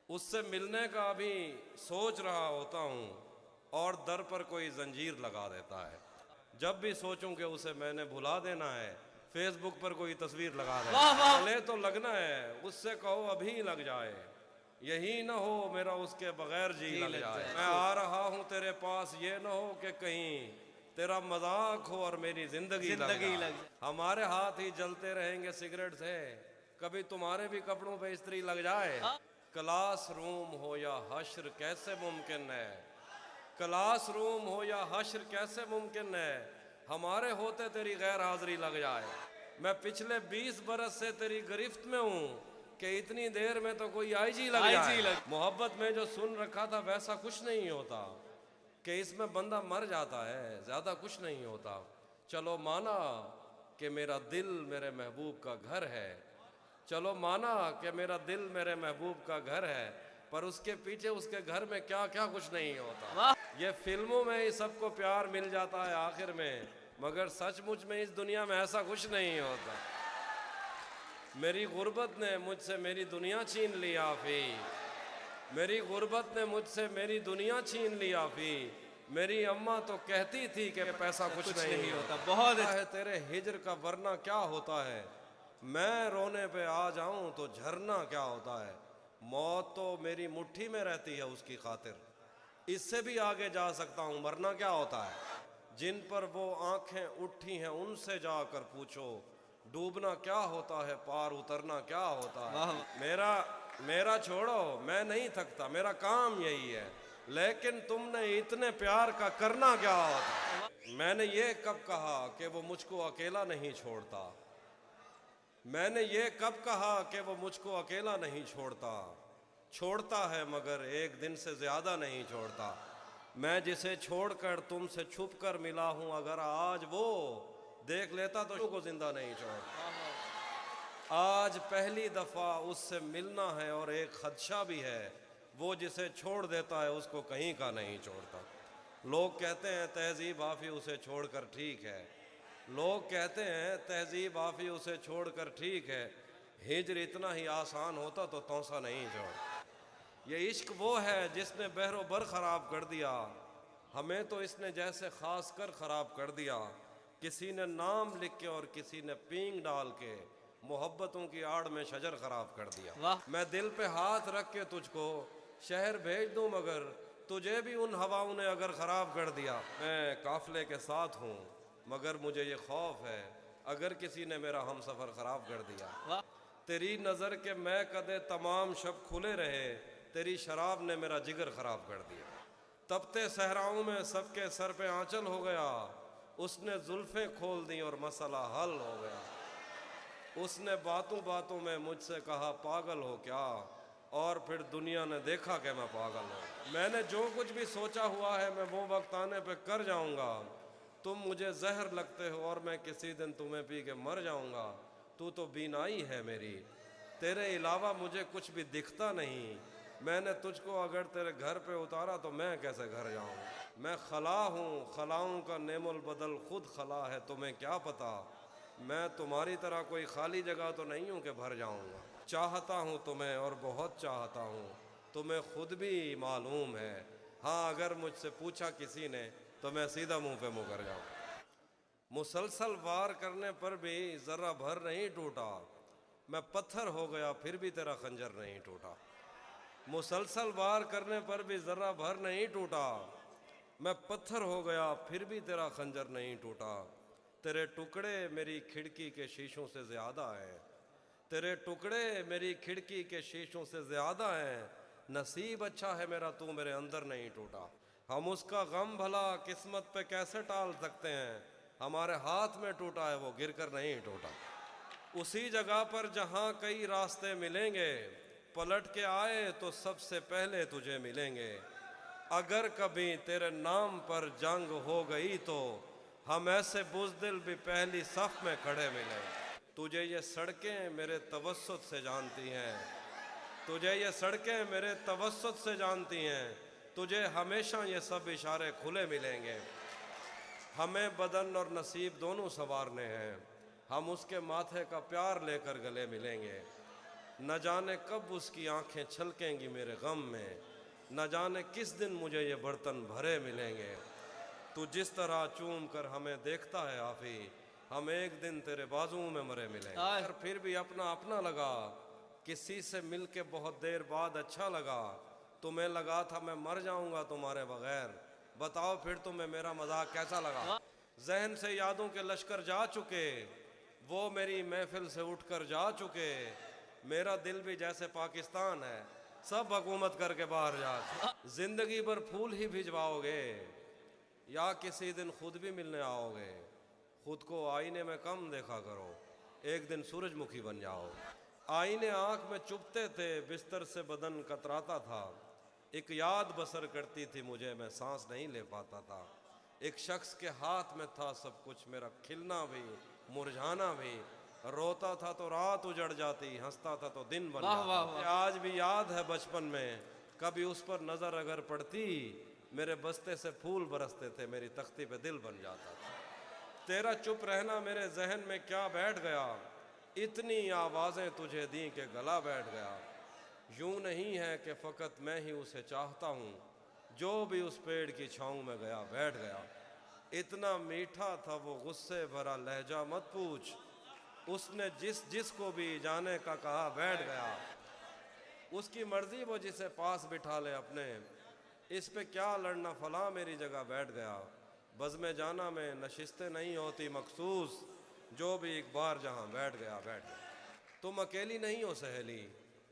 اس سے ملنے کا ابھی سوچ رہا ہوتا ہوں اور در پر کوئی زنجیر لگا دیتا ہے۔ جب بھی سوچوں کہ اسے میں نے بھلا دینا ہے، فیس بک پر کوئی تصویر لگا دے، واہ واہ گلے تو لگنا ہے، اس سے کہو ابھی لگ جائے، یہی نہ ہو میرا اس کے بغیر جی لگ جائے۔ میں آ رہا ہوں تیرے پاس، یہ نہ ہو کہ کہیں تیرا مذاق ہو اور میری زندگی لگ جائے۔ ہمارے ہاتھ ہی جلتے رہیں گے سگریٹ سے، کبھی تمہارے بھی کپڑوں پہ استری لگ جائے۔ کلاس روم ہو یا حشر کیسے ممکن ہے، کلاس روم ہو یا حشر کیسے ممکن ہے، ہمارے ہوتے تیری غیر حاضری لگ جائے۔ میں پچھلے 20 برس سے تیری گرفت میں ہوں کہ اتنی دیر میں تو کوئی آئی جی لگ جائے۔ محبت میں جو سن رکھا تھا ویسا کچھ نہیں ہوتا، کہ اس میں بندہ مر جاتا ہے، زیادہ کچھ نہیں ہوتا۔ چلو مانا کہ میرا دل میرے محبوب کا گھر ہے، چلو مانا کہ میرا دل میرے محبوب کا گھر ہے، پر اس کے پیچھے اس کے گھر میں کیا کیا کچھ نہیں ہوتا۔ یہ فلموں میں ہی سب کو پیار مل جاتا ہے آخر میں، مگر سچ مچ میں اس دنیا میں ایسا کچھ نہیں ہوتا۔ میری غربت نے مجھ سے میری دنیا چھین لی آفی، میری غربت نے مجھ سے میری دنیا چھین لی آفی۔ میری اماں تو کہتی تھی کہ پیسہ کچھ نہیں ہوتا، بہت ہے تیرے ہجر کا ورنہ کیا ہوتا ہے، میں رونے پہ آ جاؤں تو جھرنا کیا ہوتا ہے۔ موت تو میری مٹھی میں رہتی ہے اس کی خاطر، اس سے بھی آگے جا سکتا ہوں، مرنا کیا ہوتا ہے۔ جن پر وہ آنکھیں اٹھی ہیں ان سے جا کر پوچھو، ڈوبنا کیا ہوتا ہے پار اترنا کیا ہوتا ہے۔ میرا چھوڑو، میں نہیں تھکتا، میرا کام یہی ہے، لیکن تم نے اتنے پیار کا کرنا کیا ہوتا ہے۔ میں نے یہ کب کہا کہ وہ مجھ کو اکیلا نہیں چھوڑتا، میں نے یہ کب کہا کہ وہ مجھ کو اکیلا نہیں چھوڑتا، چھوڑتا ہے مگر ایک دن سے زیادہ نہیں چھوڑتا۔ میں جسے چھوڑ کر تم سے چھپ کر ملا ہوں، اگر آج وہ دیکھ لیتا تو کو زندہ نہیں چھوڑتا۔ آج پہلی دفعہ اس سے ملنا ہے اور ایک خدشہ بھی ہے، وہ جسے چھوڑ دیتا ہے اس کو کہیں کا نہیں چھوڑتا۔ لوگ کہتے ہیں تہذیب آفی اسے چھوڑ کر ٹھیک ہے، لوگ کہتے ہیں تہذیب آفی اسے چھوڑ کر ٹھیک ہے، ہجر اتنا ہی آسان ہوتا تو توسا نہیں چھوڑ۔ یہ عشق وہ ہے جس نے بحر و بر خراب کر دیا، ہمیں تو اس نے جیسے خاص کر خراب کر دیا۔ کسی نے نام لکھ کے اور کسی نے پینگ ڈال کے محبتوں کی آڑ میں شجر خراب کر دیا۔ میں دل پہ ہاتھ رکھ کے تجھ کو شہر بھیج دوں، مگر تجھے بھی ان ہواؤں نے اگر خراب کر دیا۔ میں قافلے کے ساتھ ہوں مگر مجھے یہ خوف ہے اگر کسی نے میرا ہم سفر خراب کر دیا۔ تیری نظر کے میں کدے تمام شب کھلے رہے، تیری شراب نے میرا جگر خراب کر دیا۔ تپتے صحراؤں میں سب کے سر پہ آنچل ہو گیا، اس نے زلفیں کھول دیں اور مسئلہ حل ہو گیا۔ اس نے باتوں باتوں میں مجھ سے کہا پاگل ہو کیا، اور پھر دنیا نے دیکھا کہ میں پاگل ہوں۔ میں نے جو کچھ بھی سوچا ہوا ہے میں وہ وقت آنے پہ کر جاؤں گا، تم مجھے زہر لگتے ہو اور میں کسی دن تمہیں پی کے مر جاؤں گا۔ تو بینائی ہے میری، تیرے علاوہ مجھے کچھ بھی دکھتا نہیں، میں نے تجھ کو اگر تیرے گھر پہ اتارا تو میں کیسے گھر جاؤں۔ میں خلا ہوں، خلاؤں کا نعم البدل خود خلا ہے، تمہیں کیا پتا میں تمہاری طرح کوئی خالی جگہ تو نہیں ہوں کہ بھر جاؤں گا۔ چاہتا ہوں تمہیں اور بہت چاہتا ہوں، تمہیں خود بھی معلوم ہے، ہاں اگر مجھ سے پوچھا کسی نے تو میں سیدھا منہ پہ منہ کر جاؤں۔ مسلسل وار کرنے پر بھی ذرہ بھر نہیں ٹوٹا، میں پتھر ہو گیا پھر بھی تیرا خنجر نہیں ٹوٹا۔ مسلسل وار کرنے پر بھی ذرہ بھر نہیں ٹوٹا، میں پتھر ہو گیا پھر بھی تیرا خنجر نہیں ٹوٹا۔ تیرے ٹکڑے میری کھڑکی کے شیشوں سے زیادہ ہیں، تیرے ٹکڑے میری کھڑکی کے شیشوں سے زیادہ ہیں، نصیب اچھا ہے میرا تو میرے اندر نہیں ٹوٹا۔ ہم اس کا غم بھلا قسمت پہ کیسے ٹال سکتے ہیں، ہمارے ہاتھ میں ٹوٹا ہے وہ گر کر نہیں ٹوٹا۔ اسی جگہ پر جہاں کئی راستے ملیں گے، پلٹ کے آئے تو سب سے پہلے تجھے ملیں گے۔ اگر کبھی تیرے نام پر جنگ ہو گئی تو ہم ایسے بزدل بھی پہلی صف میں کھڑے ملیں۔ تجھے یہ سڑکیں میرے توسط سے جانتی ہیں، تجھے یہ سڑکیں میرے توسط سے جانتی ہیں، تجھے ہمیشہ یہ سب اشارے کھلے ملیں گے۔ ہمیں بدن اور نصیب دونوں سنوارنے ہیں، ہم اس کے ماتھے کا پیار لے کر گلے ملیں گے۔ نہ جانے کب اس کی آنکھیں چھلکیں گی میرے غم میں، نہ جانے کس دن مجھے یہ برتن بھرے ملیں گے۔ تو جس طرح چوم کر ہمیں دیکھتا ہے آفی، ہم ایک دن تیرے بازوؤں میں مرے ملیں گے۔ اور پھر بھی اپنا اپنا لگا، کسی سے مل کے بہت دیر بعد اچھا لگا، تمہیں لگا تھا میں مر جاؤں گا تمہارے بغیر، بتاؤ پھر تمہیں میرا مذاق کیسا لگا۔ ذہن سے یادوں کے لشکر جا چکے، وہ میری محفل سے اٹھ کر جا چکے، میرا دل بھی جیسے پاکستان ہے، سب حکومت کر کے باہر جا چکے۔ زندگی بھر پھول ہی بھجواؤ گے یا کسی دن خود بھی ملنے آؤ گے، خود کو آئینے میں کم دیکھا کرو، ایک دن سورج مکھی بن جاؤ۔ آئینے آنکھ میں چبھتے تھے، بستر سے بدن کتراتا تھا، ایک یاد بسر کرتی تھی مجھے، میں سانس نہیں لے پاتا تھا، ایک شخص کے ہاتھ میں تھا سب کچھ، میرا کھلنا بھی مرجھانا بھی، روتا تھا تو رات اجڑ جاتی، ہنستا تھا تو دن بن جاتا۔ آج بھی یاد ہے بچپن میں کبھی اس پر نظر اگر پڑتی، میرے بستے سے پھول برستے تھے، میری تختی پہ دل بن جاتا تھا۔ تیرا چپ رہنا میرے ذہن میں کیا بیٹھ گیا، اتنی آوازیں تجھے دیں کہ گلا بیٹھ گیا، یوں نہیں ہے کہ فقط میں ہی اسے چاہتا ہوں، جو بھی اس پیڑ کی چھاؤں میں گیا بیٹھ گیا، اتنا میٹھا تھا وہ غصے بھرا لہجہ مت پوچھ، اس نے جس کو بھی جانے کا کہا بیٹھ گیا، اس کی مرضی وہ جسے پاس بٹھا لے اپنے، اس پہ کیا لڑنا فلاں میری جگہ بیٹھ گیا، بزم جانا میں نشستیں نہیں ہوتی مخصوص، جو بھی ایک بار جہاں بیٹھ گیا بیٹھ گیا۔ تم اکیلی نہیں ہو سہیلی،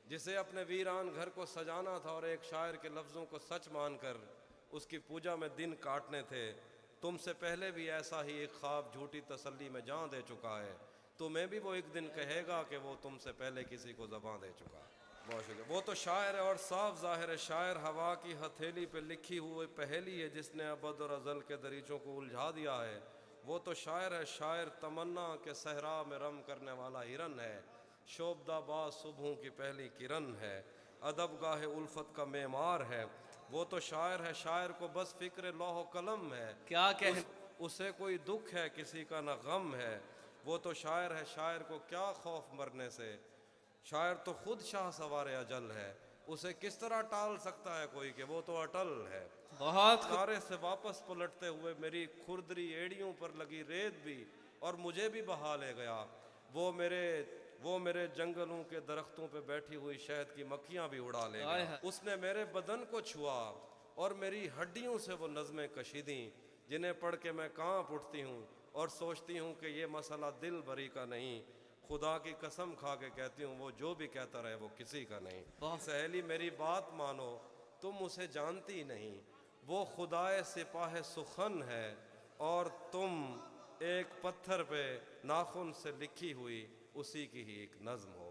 جسے اپنے ویران گھر کو سجانا تھا اور ایک شاعر کے لفظوں کو سچ مان کر اس کی پوجا میں دن کاٹنے تھے، تم سے پہلے بھی ایسا ہی ایک خواب جھوٹی تسلی میں جان دے چکا ہے، تمہیں بھی وہ ایک دن کہے گا کہ وہ تم سے پہلے کسی کو زباں دے چکا ہے۔ بہت شکریہ۔ وہ تو شاعر ہے اور صاف ظاہر ہے، شاعر ہوا کی ہتھیلی پہ لکھی ہوئی پہیلی ہے جس نے ابد اور ازل کے دریچوں کو الجھا دیا ہے، وہ تو شاعر ہے، شاعر تمنا کے صحرا میں رم کرنے والا ہرن ہے، شوبدہ باز صبحوں کی پہلی کرن ہے، ادب گاہ الفت کا معمار ہے، وہ تو شاعر ہے، شاعر کو بس فکر لوح و قلم ہے، کیا اسے کوئی دکھ ہے کسی کا نہ غم ہے، وہ تو شاعر ہے، شاعر کو کیا خوف مرنے سے، شاعر تو خود شاہ سوار اجل ہے، اسے کس طرح ٹال سکتا ہے کوئی کہ وہ تو اٹل ہے۔ بہت کنارے سے واپس پلٹتے ہوئے میری کھردری ایڑیوں پر لگی ریت بھی اور مجھے بھی بہا لے گیا، وہ میرے جنگلوں کے درختوں پہ بیٹھی ہوئی شہد کی مکھیاں بھی اڑا لے گیا، اس نے میرے بدن کو چھوا اور میری ہڈیوں سے وہ نظمیں کشیدیں جنہیں پڑھ کے میں کانپ اٹھتی ہوں اور سوچتی ہوں کہ یہ مسئلہ دل بری کا نہیں، خدا کی قسم کھا کے کہتی ہوں وہ جو بھی کہتا رہے وہ کسی کا نہیں۔ سہیلی میری بات مانو، تم اسے جانتی نہیں، وہ خدائے سپاہ سخن ہے اور تم ایک پتھر پہ ناخن سے لکھی ہوئی اسی کی ہی ایک نظم ہو۔